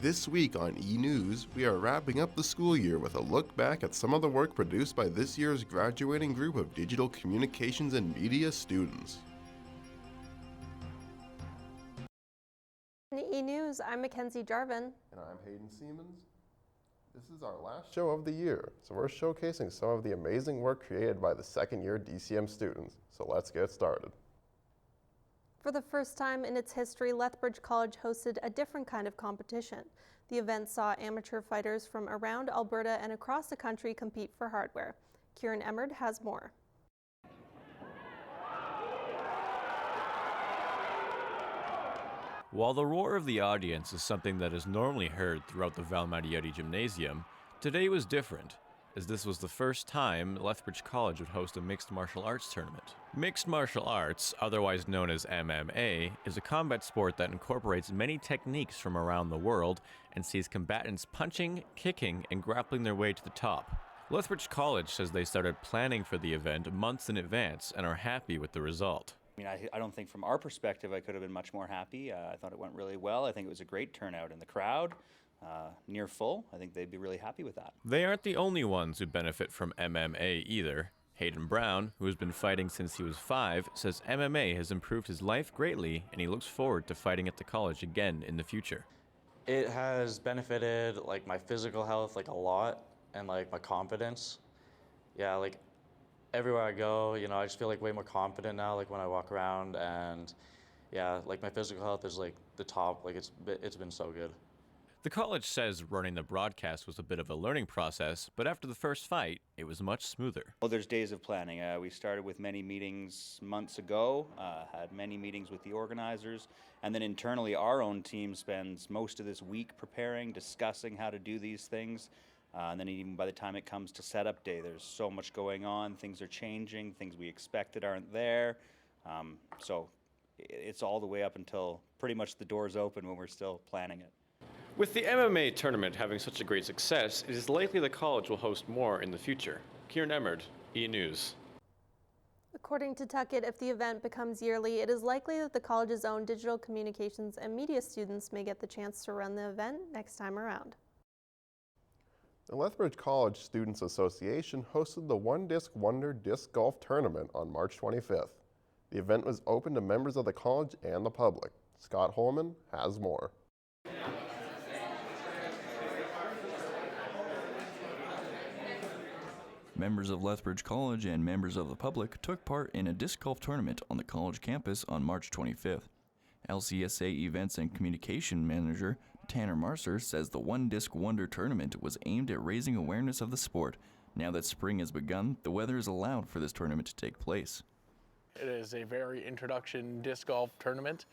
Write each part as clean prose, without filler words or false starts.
This week on eNEWS, we are wrapping up the school year with a look back at some of the work produced by this year's graduating group of digital communications and media students. In eNEWS, I'm Mackenzie Jarvin. And I'm Hayden Siemens. This is our last show of the year, so we're showcasing some of the amazing work created by the second-year DCM students. So let's get started. For the first time in its history, Lethbridge College hosted a different kind of competition. The event saw amateur fighters from around Alberta and across the country compete for hardware. Kieran Emmerd has more. While the roar of the audience is something that is normally heard throughout the Val Mariotti Gymnasium, today was different, as this was the first time Lethbridge College would host a mixed martial arts tournament. Mixed martial arts, otherwise known as MMA, is a combat sport that incorporates many techniques from around the world and sees combatants punching, kicking, and grappling their way to the top. Lethbridge College says they started planning for the event months in advance and are happy with the result. I mean, I don't think from our perspective I could have been much more happy. I thought it went really well. I think it was a great turnout in the crowd. Near full. I think they'd be really happy with that. They aren't the only ones who benefit from MMA either. Hayden Brown, who has been fighting since he was 5, says MMA has improved his life greatly and he looks forward to fighting at the college again in the future. It has benefited like my physical health like a lot and like my confidence. Yeah, like everywhere I go, you know, I just feel like way more confident now, like when I walk around, and yeah, like my physical health is like the top, like it's been so good. The college says running the broadcast was a bit of a learning process, but after the first fight, it was much smoother. Well, there's days of planning. We started with many meetings months ago, had many meetings with the organizers, and then internally our own team spends most of this week preparing, discussing how to do these things. And then even by the time it comes to setup day, there's so much going on, things are changing, things we expected aren't there. So it's all the way up until pretty much the doors open when we're still planning it. With the MMA tournament having such a great success, it is likely the college will host more in the future. Kieran Emmerd, eNEWS. According to Tuckett, if the event becomes yearly, it is likely that the college's own digital communications and media students may get the chance to run the event next time around. The Lethbridge College Students Association hosted the One Disc Wonder Disc Golf Tournament on March 25th. The event was open to members of the college and the public. Scott Holman has more. Members of Lethbridge College and members of the public took part in a disc golf tournament on the college campus on March 25th. LCSA Events and Communication Manager Tanner Marcer says the One Disc Wonder Tournament was aimed at raising awareness of the sport. Now that spring has begun, the weather is allowed for this tournament to take place. It is a very introduction disc golf tournament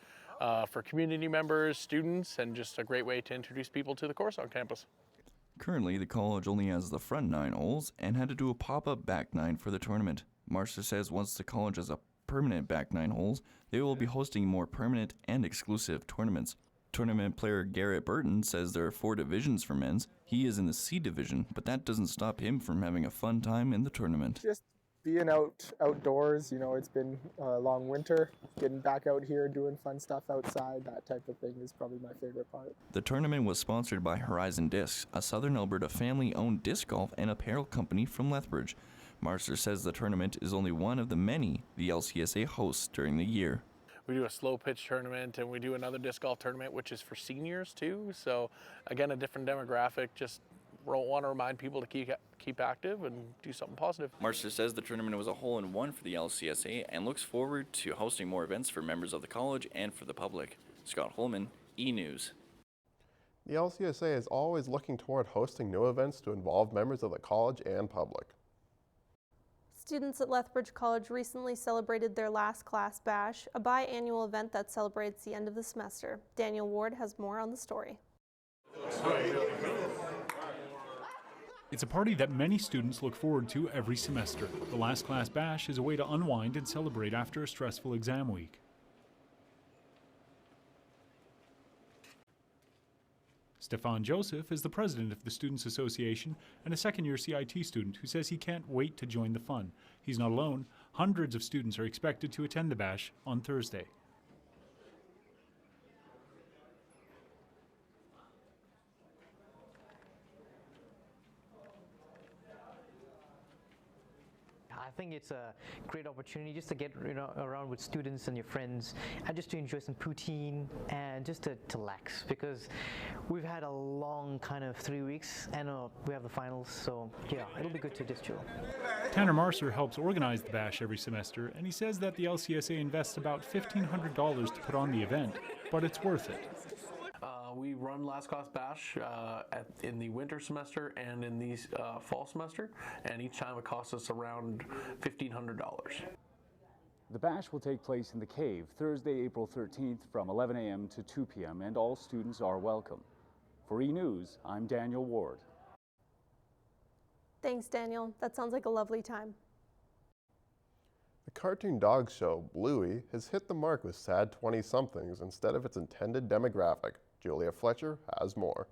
for community members, students, and just a great way to introduce people to the course on campus. Currently, the college only has the front 9 holes and had to do a pop-up back 9 for the tournament. Marcer says once the college has a permanent back 9 holes, they will be hosting more permanent and exclusive tournaments. Tournament player Garrett Burton says there are 4 divisions for men's. He is in the C division, but that doesn't stop him from having a fun time in the tournament. Just being outdoors, you know, it's been a long winter. Getting back out here, doing fun stuff outside, that type of thing is probably my favorite part. The tournament was sponsored by Horizon Discs, a Southern Alberta family-owned disc golf and apparel company from Lethbridge. Marcer says the tournament is only one of the many the LCSA hosts during the year. We do a slow pitch tournament, and we do another disc golf tournament, which is for seniors too. So again, a different demographic. Just want to remind people to keep active and do something positive. Marcer says the tournament was a hole-in-one for the LCSA and looks forward to hosting more events for members of the college and for the public. Scott Holman, eNEWS. The LCSA is always looking toward hosting new events to involve members of the college and public. Students at Lethbridge College recently celebrated their last class bash, a biannual event that celebrates the end of the semester. Daniel Ward has more on the story. It's a party that many students look forward to every semester. The last class bash is a way to unwind and celebrate after a stressful exam week. Stefan Joseph is the president of the Students Association and a second-year CIT student who says he can't wait to join the fun. He's not alone. Hundreds of students are expected to attend the bash on Thursday. think it's a great opportunity just to get around with students and your friends, and just to enjoy some poutine and just to relax, because we've had a long kind of 3 weeks, and we have the finals, so yeah, it'll be good to just chill. Tanner Marcer helps organize the bash every semester, and he says that the LCSA invests about $1,500 to put on the event, but it's worth it. We run Last Cost Bash in the winter semester and in the fall semester, and each time it costs us around $1,500. The bash will take place in the Cave Thursday, April 13th from 11 a.m. to 2 p.m. and all students are welcome. For eNEWS, I'm Daniel Ward. Thanks, Daniel. That sounds like a lovely time. The cartoon dog show, Bluey, has hit the mark with sad 20-somethings instead of its intended demographic. Julia Fletcher has more.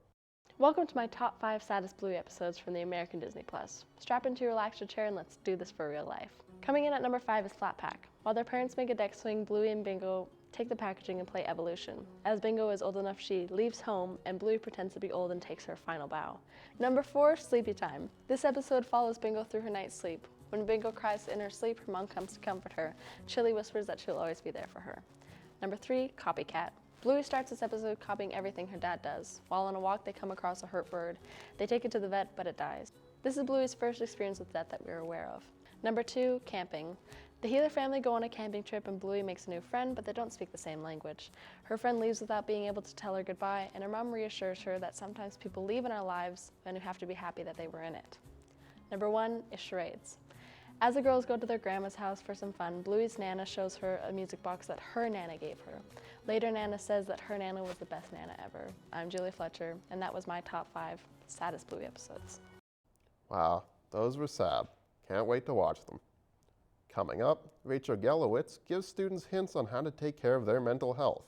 Welcome to my top 5 saddest Bluey episodes from the American Disney Plus. Strap into your relaxer chair and let's do this for real life. Coming in at number 5 is Flat Pack. While their parents make a deck swing, Bluey and Bingo take the packaging and play Evolution. As Bingo is old enough, she leaves home, and Bluey pretends to be old and takes her final bow. Number 4, Sleepy Time. This episode follows Bingo through her night's sleep. When Bingo cries in her sleep, her mom comes to comfort her. Chili whispers that she'll always be there for her. Number 3, Copycat. Bluey starts this episode copying everything her dad does. While on a walk, they come across a hurt bird. They take it to the vet, but it dies. This is Bluey's first experience with death that we're aware of. Number 2, Camping. The Healer family go on a camping trip and Bluey makes a new friend, but they don't speak the same language. Her friend leaves without being able to tell her goodbye, and her mom reassures her that sometimes people leave in our lives and we have to be happy that they were in it. Number 1 is Charades. As the girls go to their grandma's house for some fun, Bluey's Nana shows her a music box that her Nana gave her. Later, Nana says that her Nana was the best Nana ever. I'm Julia Fletcher, and that was my top 5 saddest Bluey episodes. Wow, those were sad. Can't wait to watch them. Coming up, Rachel Gelowitz gives students hints on how to take care of their mental health.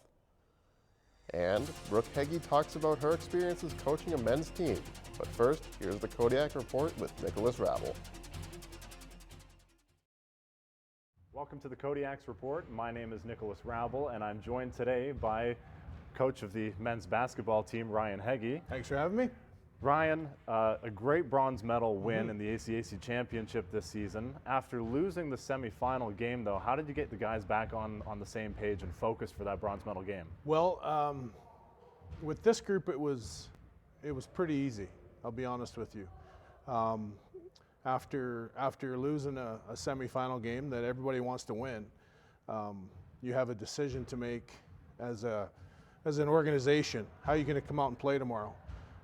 And Brooke Heggie talks about her experiences coaching a men's team. But first, here's the Kodiak Report with Nicholas Rabel. Welcome to the Kodiak's Report. My name is Nicholas Rabel, and I'm joined today by coach of the men's basketball team, Ryan Heggie. Thanks for having me. Ryan, a great bronze medal win in the ACAC championship this season. After losing the semifinal game, though, how did you get the guys back on the same page and focused for that bronze medal game? Well, with this group, it was pretty easy. I'll be honest with you. After losing a semifinal game that everybody wants to win, you have a decision to make as an organization. How are you going to come out and play tomorrow?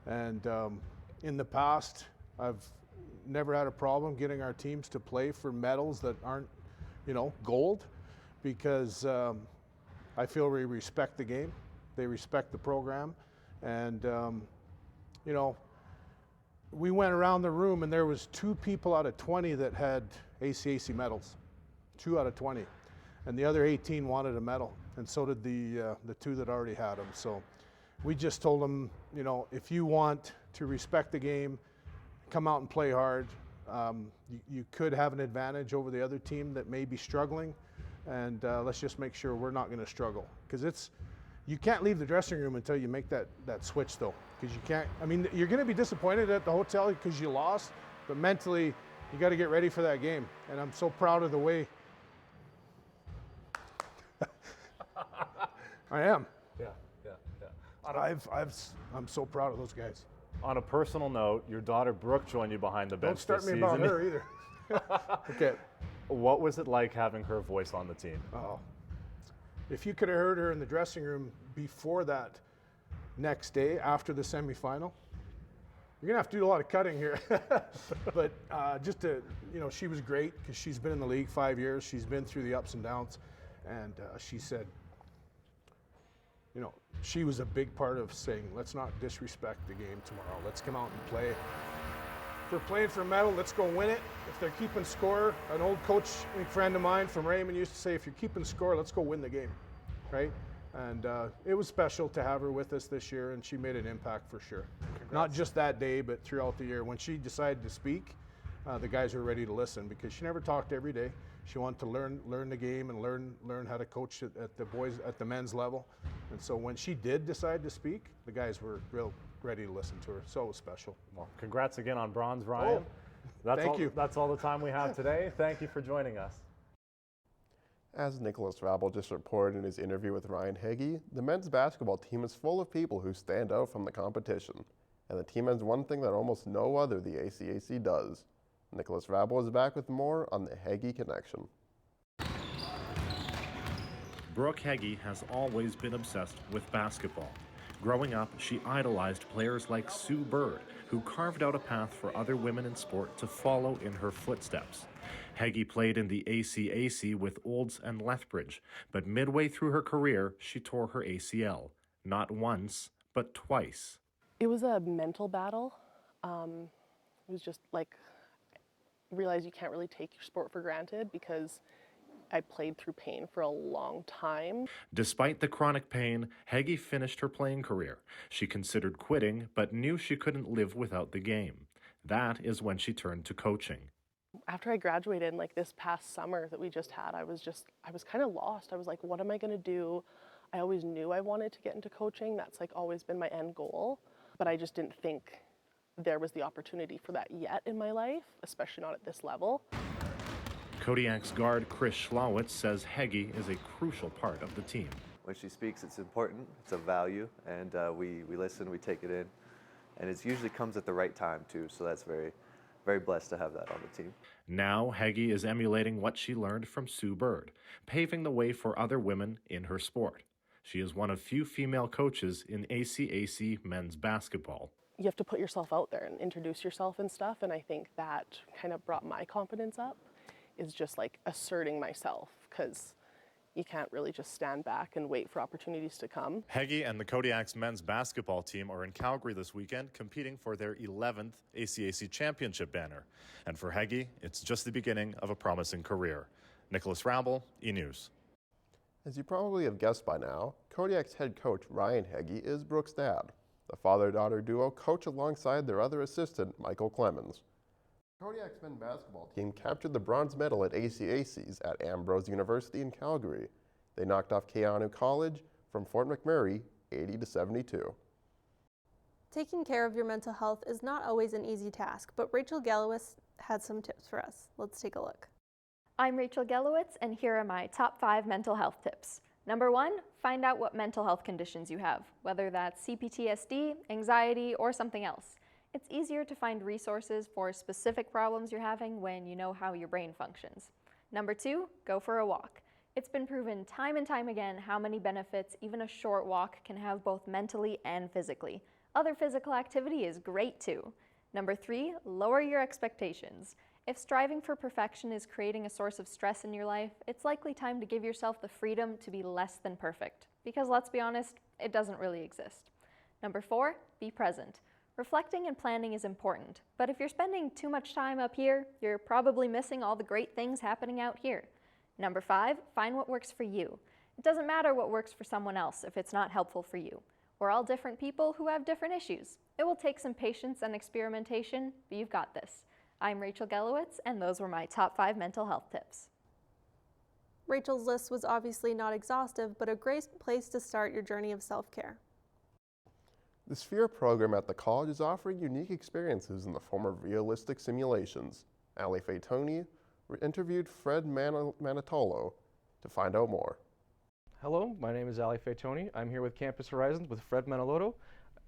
And in the past, I've never had a problem getting our teams to play for medals that aren't, gold, because I feel we respect the game. They respect the program. And, we went around the room and there was 2 people out of 20 that had ACAC medals, 2 out of 20. And the other 18 wanted a medal, and so did the 2 that already had them. So we just told them, if you want to respect the game, come out and play hard. You could have an advantage over the other team that may be struggling, and let's just make sure we're not going to struggle. Because you can't leave the dressing room until you make that switch, though. Because you can't, you're going to be disappointed at the hotel because you lost, but mentally, you got to get ready for that game. And I'm so proud of the way. I am. Yeah. I'm so proud of those guys. On a personal note, your daughter Brooke joined you behind the bench. Don't start this me season. about her either. Okay. What was it like having her voice on the team? Oh, if you could have heard her in the dressing room before that next day after the semifinal, you're gonna have to do a lot of cutting here. But she was great because she's been in the league 5 years. She's been through the ups and downs, and she said, she was a big part of saying, let's not disrespect the game tomorrow. Let's come out and play. If we're playing for a medal, let's go win it. If they're keeping score, an old coach friend of mine from Raymond used to say, if you're keeping score, let's go win the game, right? And it was special to have her with us this year, and she made an impact for sure. Congrats. Not just that day, but throughout the year. When she decided to speak, the guys were ready to listen because she never talked every day. She wanted to learn the game and learn how to coach at the men's level. And so when she did decide to speak, the guys were real ready to listen to her. So it was special. Well, congrats again on bronze, Ryan. Thank you. That's all the time we have today. Thank you for joining us. As Nicholas Rabel just reported in his interview with Ryan Heggie, the men's basketball team is full of people who stand out from the competition. And the team has one thing that almost no other the ACAC does. Nicholas Rabel is back with more on the Heggie Connection. Brooke Heggie has always been obsessed with basketball. Growing up, she idolized players like Sue Bird, who carved out a path for other women in sport to follow in her footsteps. Heggie played in the ACAC with Olds and Lethbridge, but midway through her career, she tore her ACL. Not once, but twice. It was a mental battle. It was just like, realize you can't really take your sport for granted because I played through pain for a long time. Despite the chronic pain, Heggie finished her playing career. She considered quitting, but knew she couldn't live without the game. That is when she turned to coaching. After I graduated, like this past summer that we just had, I was kind of lost. I was like, what am I gonna do? I always knew I wanted to get into coaching. That's like always been my end goal, but I just didn't think there was the opportunity for that yet in my life, especially not at this level. Kodiak's guard Chris Schlawitz says Heggie is a crucial part of the team. When she speaks, it's important, it's of value, and we listen, we take it in, and it usually comes at the right time too, so that's very, very blessed to have that on the team. Now Heggie is emulating what she learned from Sue Bird, paving the way for other women in her sport. She is one of few female coaches in ACAC men's basketball. You have to put yourself out there and introduce yourself and stuff, and I think that kind of brought my confidence up, is just like asserting myself, because you can't really just stand back and wait for opportunities to come. Heggie and the Kodiak's men's basketball team are in Calgary this weekend competing for their 11th ACAC championship banner. And for Heggie, it's just the beginning of a promising career. Nicholas Rabel, eNEWS. As you probably have guessed by now, Kodiak's head coach Ryan Heggie is Brooke's dad. The father-daughter duo coach alongside their other assistant, Michael Clemens. Kodiak's men's basketball team captured the bronze medal at ACACs at Ambrose University in Calgary. They knocked off Keanu College from Fort McMurray 80-72. Taking care of your mental health is not always an easy task, but Rachel Gallowitz had some tips for us. Let's take a look. I'm Rachel Gallowitz, and here are my top 5 mental health tips. Number 1, find out what mental health conditions you have, whether that's CPTSD, anxiety, or something else. It's easier to find resources for specific problems you're having when you know how your brain functions. Number 2, go for a walk. It's been proven time and time again how many benefits even a short walk can have both mentally and physically. Other physical activity is great too. Number 3, lower your expectations. If striving for perfection is creating a source of stress in your life, it's likely time to give yourself the freedom to be less than perfect. Because let's be honest, it doesn't really exist. Number 4, be present. Reflecting and planning is important, but if you're spending too much time up here, you're probably missing all the great things happening out here. Number 5, find what works for you. It doesn't matter what works for someone else if it's not helpful for you. We're all different people who have different issues. It will take some patience and experimentation, but you've got this. I'm Rachel Gallowitz, and those were my top 5 mental health tips. Rachel's list was obviously not exhaustive, but a great place to start your journey of self-care. The Sphere program at the college is offering unique experiences in the form of realistic simulations. Ali Faitoni interviewed Fred Manitolo to find out more. Hello, my name is Ali Faitoni. I'm here with Campus Horizons with Fred Manitolo,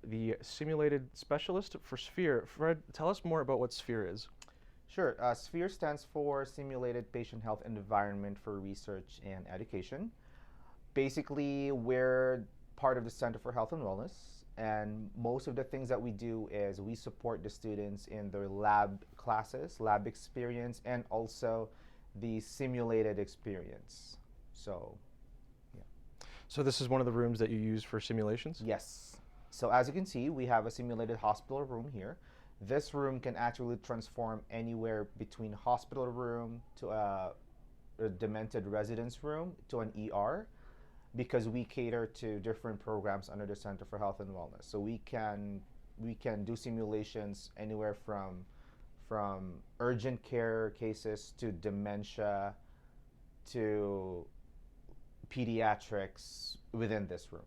the simulated specialist for Sphere. Fred, tell us more about what Sphere is. Sure. Sphere stands for Simulated Patient Health Environment for Research and Education. Basically, we're part of the Center for Health and Wellness, and most of the things that we do is we support the students in their lab classes, lab experience, and also the simulated experience. So, yeah. So this is one of the rooms that you use for simulations? Yes. So as you can see, we have a simulated hospital room here. This room can actually transform anywhere between hospital room to a demented residence room to an ER, because we cater to different programs under the Center for Health and Wellness. So we can do simulations anywhere from urgent care cases to dementia to pediatrics within this room.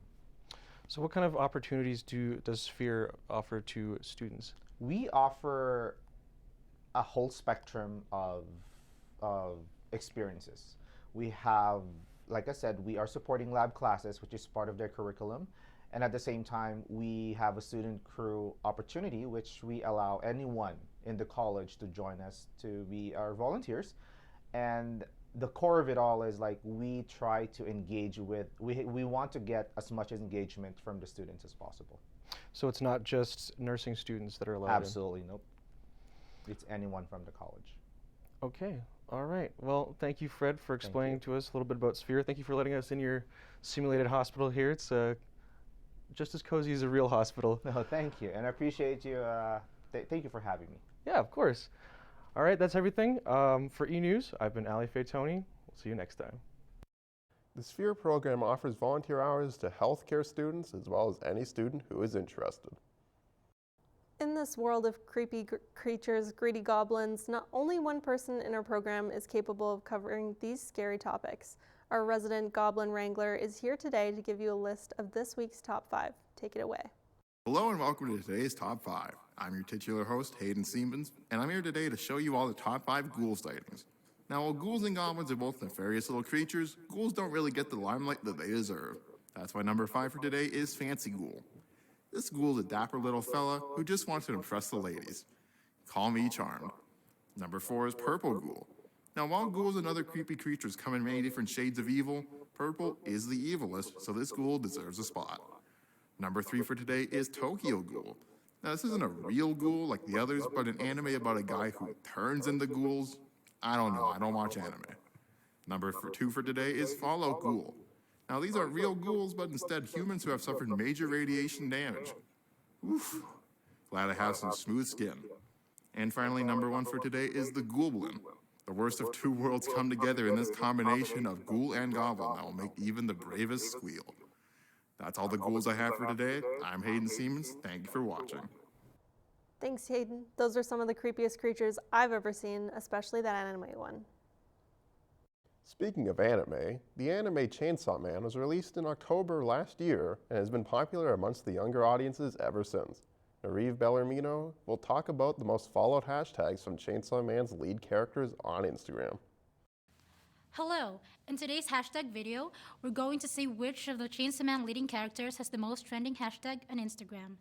So what kind of opportunities does Sphere offer to students? We offer a whole spectrum of experiences. We have, like I said, we are supporting lab classes, which is part of their curriculum. And at the same time, we have a student crew opportunity, which we allow anyone in the college to join us to be our volunteers. And the core of it all is like we try to engage with, we want to get as much engagement from the students as possible. So it's not just nursing students that are allowed Absolutely, nope. It's anyone from the college. Okay, all right. Well, thank you, Fred, for explaining to us a little bit about Sphere. Thank you for letting us in your simulated hospital here. It's just as cozy as a real hospital. No, thank you, and I appreciate you. Thank you for having me. Yeah, of course. All right, that's everything. For eNEWS, I've been Ali Faitoni. We'll see you next time. The Sphere program offers volunteer hours to healthcare students as well as any student who is interested. In this world of creepy creatures, greedy goblins, not only one person in our program is capable of covering these scary topics. Our resident goblin wrangler is here today to give you a list of this week's top 5. Take it away. Hello and welcome to today's Top 5. I'm your titular host, Hayden Siemens, and I'm here today to show you all the top 5 ghoul sightings. Now, while ghouls and goblins are both nefarious little creatures, ghouls don't really get the limelight that they deserve. That's why number 5 for today is Fancy Ghoul. This ghoul is a dapper little fella who just wants to impress the ladies. Call me charmed. Number 4 is Purple Ghoul. Now, while ghouls and other creepy creatures come in many different shades of evil, purple is the evilest, so this ghoul deserves a spot. Number 3 for today is Tokyo Ghoul. Now, this isn't a real ghoul like the others, but an anime about a guy who turns into ghouls. I don't know, I don't watch anime. Number 2 for today is Fallout Ghoul. Now, these aren't real ghouls, but instead humans who have suffered major radiation damage. Oof. Glad I have some smooth skin. And finally, number 1 for today is the Ghoulblin. The worst of two worlds come together in this combination of ghoul and goblin that will make even the bravest squeal. That's all the ghouls I have for today. I'm Hayden Siemens. Thank you for watching. Thanks, Hayden. Those are some of the creepiest creatures I've ever seen, especially that anime one. Speaking of anime, the anime Chainsaw Man was released in October last year and has been popular amongst the younger audiences ever since. Nariv Bellarmino will talk about the most followed hashtags from Chainsaw Man's lead characters on Instagram. Hello! In today's hashtag video, we're going to see which of the Chainsaw Man leading characters has the most trending hashtag on Instagram.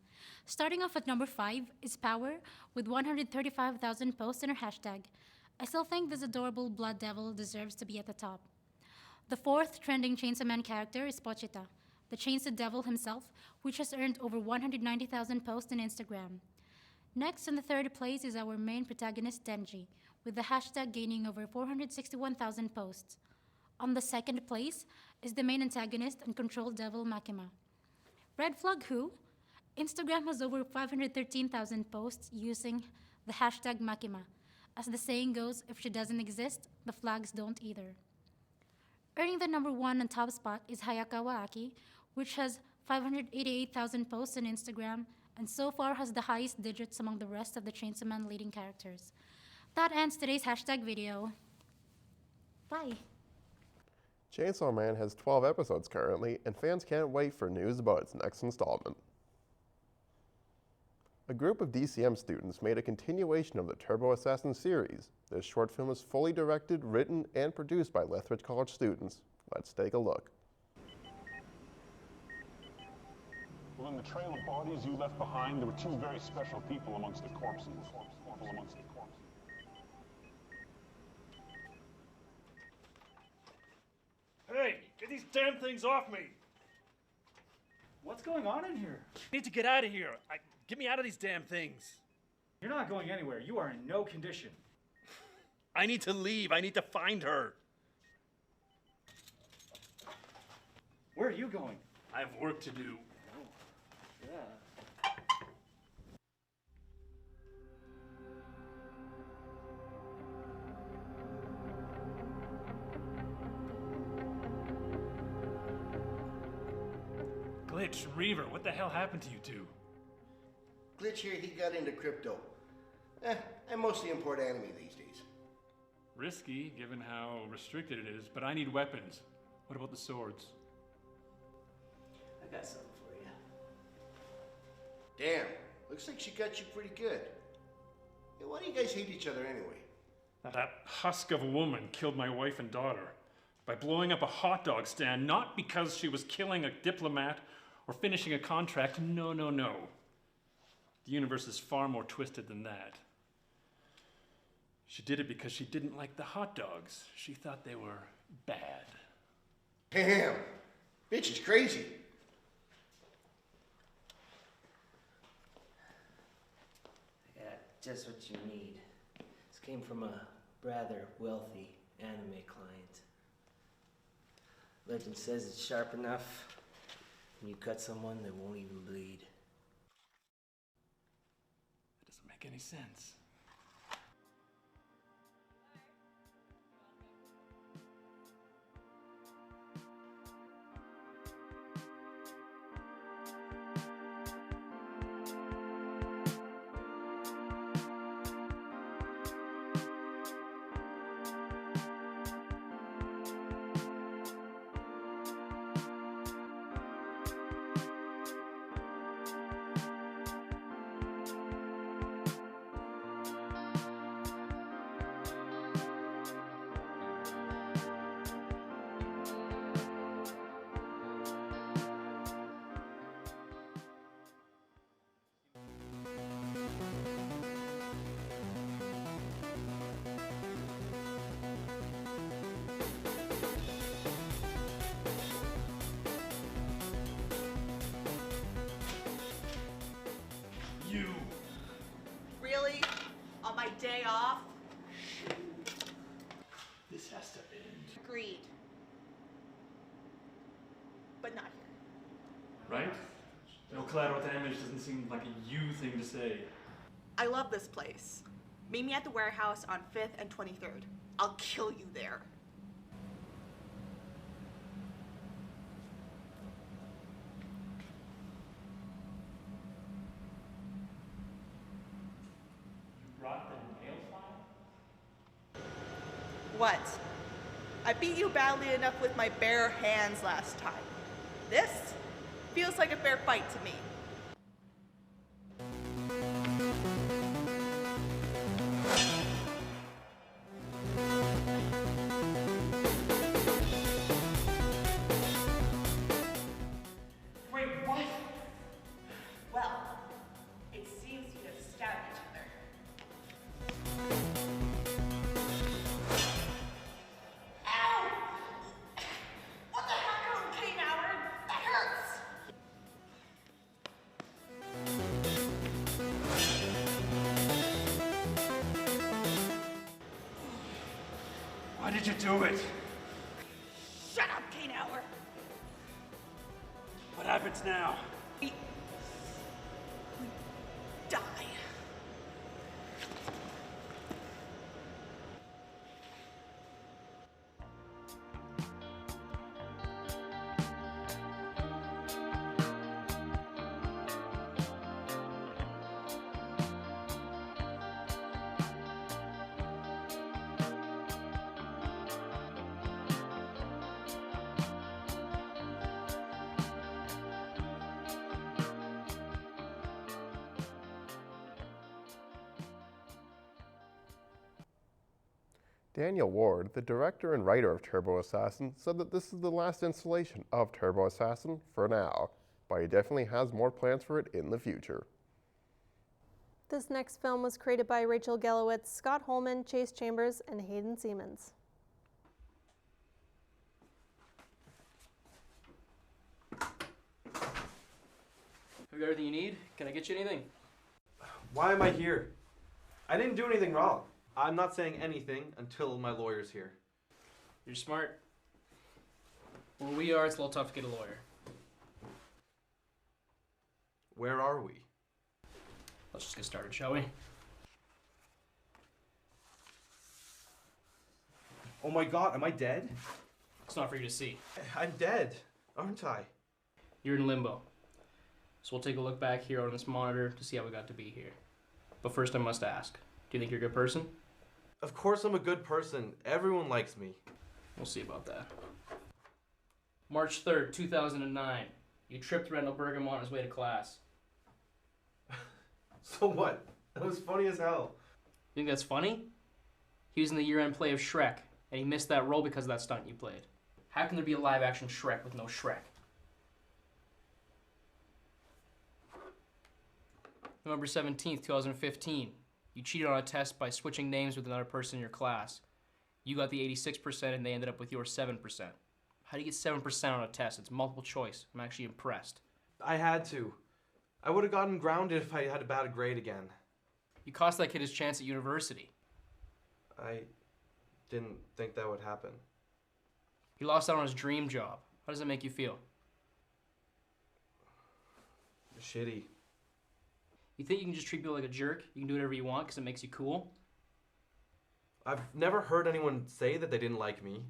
Starting off at number 5 is Power with 135,000 posts in her hashtag. I still think this adorable blood devil deserves to be at the top. The 4th trending Chainsaw Man character is Pochita, the Chainsaw Devil himself, which has earned over 190,000 posts on Instagram. Next in the 3rd place is our main protagonist Denji, with the hashtag gaining over 461,000 posts. On the 2nd place is the main antagonist and control devil Makima. Red Flag who? Instagram has over 513,000 posts using the hashtag Makima. As the saying goes, if she doesn't exist, the flags don't either. Earning the number 1 and top spot is Hayakawa Aki, which has 588,000 posts on Instagram and so far has the highest digits among the rest of the Chainsaw Man leading characters. That ends today's hashtag video. Bye. Chainsaw Man has 12 episodes currently, and fans can't wait for news about its next installment. A group of DCM students made a continuation of the Turbo Assassin series. This short film is fully directed, written, and produced by Lethbridge College students. Let's take a look. Well, in the trail of bodies you left behind, there were 2 very special people amongst the corpses. Hey, get these damn things off me! What's going on in here? I need to get out of here. Get me out of these damn things. You're not going anywhere. You are in no condition. I need to leave. I need to find her. Where are you going? I have work to do. Yeah. Glitch, Reaver, what the hell happened to you two? Glitch here, he got into crypto. I mostly import anime these days. Risky, given how restricted it is, but I need weapons. What about the swords? I got something for you. Damn, looks like she got you pretty good. Hey, why do you guys hate each other anyway? That husk of a woman killed my wife and daughter by blowing up a hot dog stand, not because she was killing a diplomat or finishing a contract. No, no, no. The universe is far more twisted than that. She did it because she didn't like the hot dogs. She thought they were bad. Damn, bitch is crazy. I got just what you need. This came from a rather wealthy anime client. Legend says it's sharp enough when you cut someone that won't even bleed. That doesn't make any sense. You. Really? On my day off? This has to end. Agreed. But not here. Right? No collateral damage doesn't seem like a you thing to say. I love this place. Meet me at the warehouse on 5th and 23rd. I'll kill you there. Brought the nail file? What? I beat you badly enough with my bare hands last time. This feels like a fair fight to me. Wait, what? Well, it seems you have stabbed each other. Ow! What the heck, okay, Howard? That hurts! Why did you do it? Shut up, Kane Hour. What happens now? We die. Daniel Ward, the director and writer of Turbo Assassin, said that this is the last installation of Turbo Assassin for now, but he definitely has more plans for it in the future. This next film was created by Rachel Gelowitz, Scott Holman, Chase Chambers, and Hayden Siemens. Have you got everything you need? Can I get you anything? Why am I here? I didn't do anything wrong. I'm not saying anything until my lawyer's here. You're smart. Where we are, it's a little tough to get a lawyer. Where are we? Let's just get started, shall we? Oh my god, am I dead? It's not for you to see. I'm dead, aren't I? You're in limbo. So we'll take a look back here on this monitor to see how we got to be here. But first I must ask, do you think you're a good person? Of course I'm a good person. Everyone likes me. We'll see about that. March 3rd, 2009. You tripped Randall Bergam on his way to class. So what? That was funny as hell. You think that's funny? He was in the year-end play of Shrek, and he missed that role because of that stunt you played. How can there be a live-action Shrek with no Shrek? November 17th, 2015. You cheated on a test by switching names with another person in your class. You got the 86% and they ended up with your 7%. How do you get 7% on a test? It's multiple choice. I'm actually impressed. I had to. I would have gotten grounded if I had a bad grade again. You cost that kid his chance at university. I didn't think that would happen. He lost out on his dream job. How does that make you feel? Shitty. You think you can just treat people like a jerk? You can do whatever you want because it makes you cool? I've never heard anyone say that they didn't like me.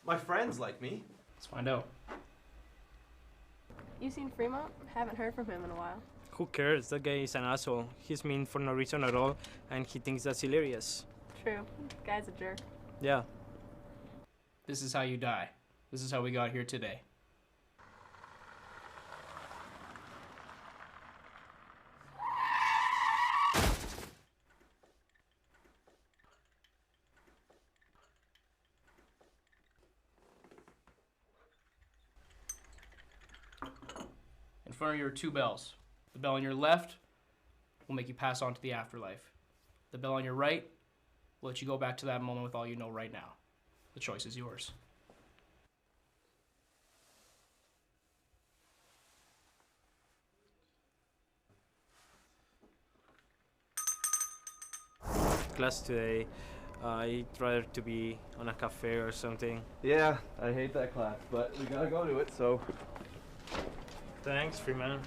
My friends like me. Let's find out. You seen Fremont? Haven't heard from him in a while. Who cares? That guy is an asshole. He's mean for no reason at all, and he thinks that's hilarious. True. Guy's a jerk. Yeah. This is how you die. This is how we got here today. In front of you are two bells. The bell on your left will make you pass on to the afterlife. The bell on your right will let you go back to that moment with all you know right now. The choice is yours. Class today, I'd rather to be on a cafe or something. Yeah, I hate that class, but we gotta go to it, so. Thanks, Freeman.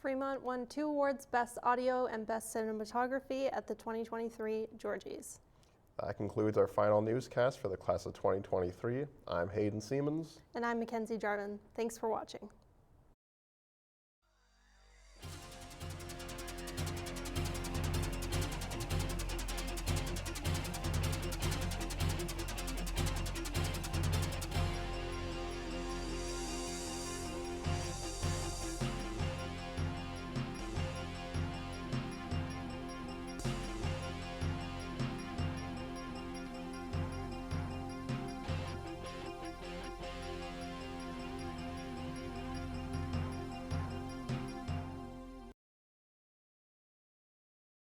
Fremont won 2 awards, Best Audio and Best Cinematography at the 2023 Georgies. That concludes our final newscast for the class of 2023. I'm Hayden Siemens. And I'm Mackenzie Jarvin. Thanks for watching.